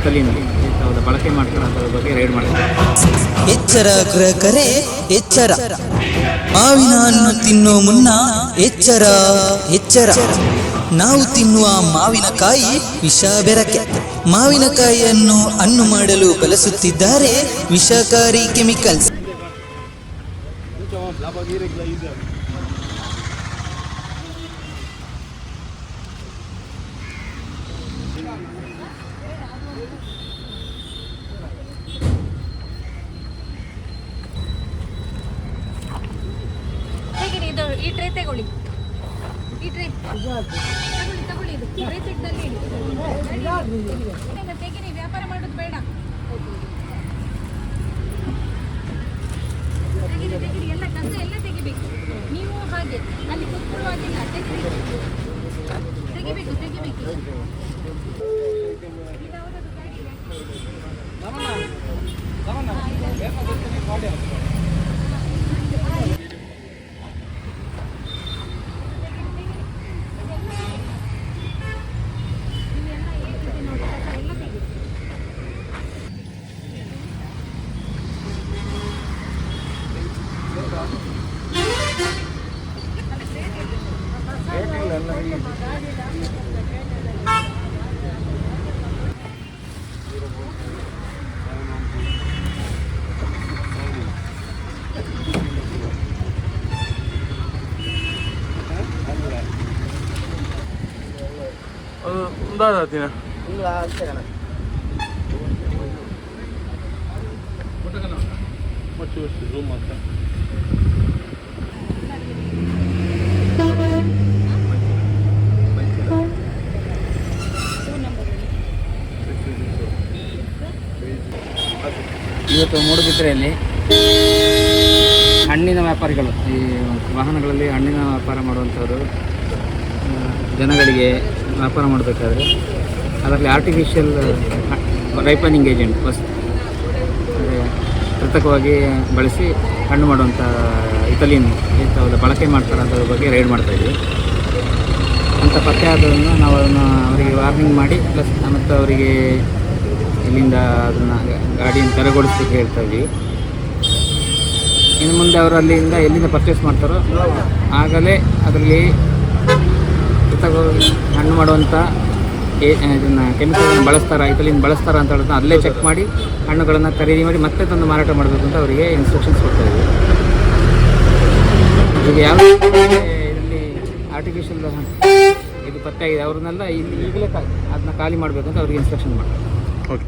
ಇಟಲಿನ ಬಳಕೆ ಮಾಡ್ತಾರೆ ಅದರ ಬಗ್ಗೆ ರೈಡ್ ಮಾಡ್ತಾರೆ. ಎಚ್ಚರ ಗ್ರಾಹಕರೇ ಎಚ್ಚರ, ಮಾವಿನ ಹಣ್ಣು ತಿನ್ನೋ ಮುನ್ನ ಎಚ್ಚರ ಎಚ್ಚರ. ನಾವು ತಿನ್ನುವ ಮಾವಿನಕಾಯಿ ವಿಷ ಬೆರಕೆ. ಮಾವಿನಕಾಯಿಯನ್ನು ಹಣ್ಣು ಮಾಡಲು ಬಳಸುತ್ತಿದ್ದಾರೆ ವಿಷಕಾರಿ ಕೆಮಿಕಲ್ಸ್. ಈ ಟ್ರೇ ತಗೊಳ್ಳಿ, ಈ ಟ್ರೇ ತಗೊಳ್ಳಿ, ಇದು ಟ್ರೇ ಸೆಟ್ನಲ್ಲಿ ತೆಗಿರಿ, ವ್ಯಾಪಾರ ಮಾಡೋದು ಬೇಡ. ತೆಗಿರಿ ಎಲ್ಲ ಕಸ ಎಲ್ಲ ತೆಗಿಬೇಕು. ನೀವು ಹಾಗೆ ಅಲ್ಲಿ ಕೂತ್ಕೊಳ್ಳುವಾಗಿಲ್ಲ, ತೆಗಿಬೇಕು. Datina. ಇವತ್ತು ಮೂಡುಬಿದ್ರೆಯಲ್ಲಿ ಹಣ್ಣಿನ ವ್ಯಾಪಾರಿಗಳು, ಈ ವಾಹನಗಳಲ್ಲಿ ಹಣ್ಣಿನ ವ್ಯಾಪಾರ ಮಾಡುವಂಥವರು ಜನಗಳಿಗೆ ವ್ಯಾಪಾರ ಮಾಡಬೇಕಾದ್ರೆ ಅದರಲ್ಲಿ ಆರ್ಟಿಫಿಷಿಯಲ್ ರೈಪನಿಂಗ್ ಏಜೆಂಟ್ ಅಂದರೆ ಕೃತಕವಾಗಿ ಬಳಸಿ ಹಣ್ಣು ಮಾಡುವಂಥ ಇಟಲಿಯನ್ ಬಳಕೆ ಮಾಡ್ತಾರೆ ಅದರ ಬಗ್ಗೆ ರೈಡ್ ಮಾಡ್ತಾಯಿದ್ವಿ. ಅಂಥ ಪತ್ತೆ ಆದನ್ನು ನಾವು ಅದನ್ನು ಅವರಿಗೆ ವಾರ್ನಿಂಗ್ ಮಾಡಿ ಪ್ಲಸ್ ಮತ್ತು ಅವರಿಗೆ ಇಲ್ಲಿಂದ ಅದನ್ನು ಗಾಡಿಯನ್ನು ತೆರವುಗೊಳಿಸಲಿಕ್ಕೆ ಹೇಳ್ತಾ ಇದ್ದೀವಿ. ಇನ್ನು ಮುಂದೆ ಅವರು ಅಲ್ಲಿಂದ ಎಲ್ಲಿಂದ ಪರ್ಚೇಸ್ ಮಾಡ್ತಾರೋ ಆಗಲೇ ಅದರಲ್ಲಿ ಕೃತಕವಾಗಿ ಹಣ್ಣು ಮಾಡುವಂಥ ಇದನ್ನು ಕೆಮಿಕಲ್ಗಳನ್ನು ಬಳಸ್ತಾರಾ, ಇಟಲಿನ ಬಳಸ್ತಾರಾ ಅಂತ ಹೇಳೋದನ್ನ ಅಲ್ಲೇ ಚೆಕ್ ಮಾಡಿ ಹಣ್ಣುಗಳನ್ನು ಖರೀದಿ ಮಾಡಿ ಮತ್ತೆ ತಂದು ಮಾರಾಟ ಮಾಡಬೇಕು ಅಂತ ಅವರಿಗೆ ಇನ್ಸ್ಟ್ರಕ್ಷನ್ಸ್ ಕೊಡ್ತಾ ಇದ್ದೀವಿ. ಈಗ ಯಾವ ಇದರಲ್ಲಿ ಆರ್ಟಿಫಿಷಿಯಲ್ ಇದು ಪತ್ತೆ ಆಗಿದೆ ಅವ್ರನ್ನೆಲ್ಲ ಈಗಲೇ ಅದನ್ನ ಖಾಲಿ ಮಾಡಬೇಕು ಅಂತ ಅವ್ರಿಗೆ ಇನ್ಸ್ಟ್ರಕ್ಷನ್ ಮಾಡ್ತಾರೆ. ಓಕೆ.